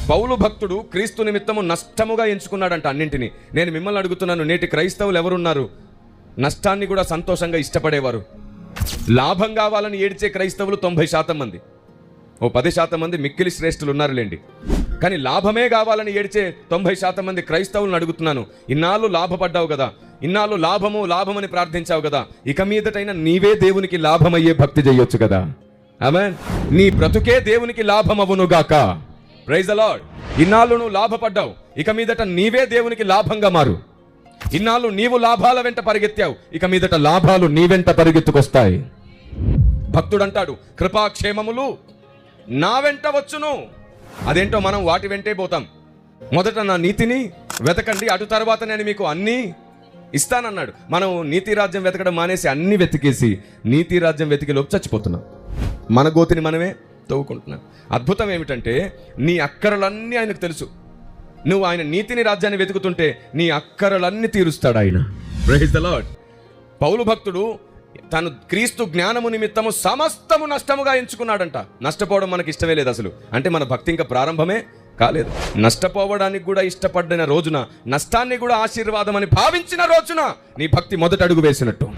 పౌలు భక్తుడు క్రీస్తు నిమిత్తము నష్టముగా ఎంచుకున్నాడంట అన్నింటినీ. నేను మిమ్మల్ని అడుగుతున్నాను, నేటి క్రైస్తవులు ఎవరున్నారు నష్టాన్ని కూడా సంతోషంగా ఇష్టపడేవారు? లాభం కావాలని ఏడ్చే క్రైస్తవులు 90% మంది, ఓ 10% మంది మిక్కిలి శ్రేష్ఠులు ఉన్నారులేండి. కానీ లాభమే కావాలని ఏడ్చే 90% మంది క్రైస్తవులను అడుగుతున్నాను, ఇన్నాళ్ళు లాభపడ్డావు కదా, ఇన్నాళ్ళు లాభమని ప్రార్థించావు కదా, ఇక మీదటైనా నీవే దేవునికి లాభమయ్యే భక్తి చేయొచ్చు కదా. ఆమేన్. నీ బ్రతుకే దేవునికి లాభమవునుగాక. Praise the lord. ఇన్నాళ్ళు నువ్వు లాభపడ్డావు, ఇక మీదట నీవే దేవునికి లాభంగా మారు. ఇన్నాళ్ళు నీవు లాభాల వెంట పరిగెత్తావు, ఇక మీదట లాభాలు నీ వెంట పరిగెత్తుకొస్తాయి. భక్తుడు అంటాడు, కృపాక్షేమములు నా వెంట వచ్చును. అదేంటో మనం వాటి వెంటే పోతాం. మొదట నా నీతిని వెతకండి, అటు తర్వాత నేను మీకు అన్నీ ఇస్తానన్నాడు. మనం నీతి రాజ్యం వెతకడం మానేసి అన్ని వెతికేసి నీతి రాజ్యం వెతికి లోపు చచ్చిపోతున్నాం. మన గోతిని మనమే తవ్వుకుంటున్నాం. అద్భుతం ఏమిటంటే నీ అక్కరలన్నీ ఆయనకు తెలుసు. నువ్వు ఆయన నీతిని రాజ్యాన్ని వెతుకుతుంటే నీ అక్కరలన్నీ తీరుస్తాడు ఆయన. Praise the lord. పౌలు భక్తుడు తను క్రీస్తు జ్ఞానము నిమిత్తము సమస్తము నష్టముగా ఎంచుకున్నాడంట. నష్టపోవడం మనకి ఇష్టమే లేదు అసలు. అంటే మన భక్తి ఇంకా ప్రారంభమే కాలేదు. నష్టపోవడానికి కూడా ఇష్టపడిన రోజున, నష్టాన్ని కూడా ఆశీర్వాదం అని భావించిన రోజున నీ భక్తి మొదటి అడుగు వేసినట్టు.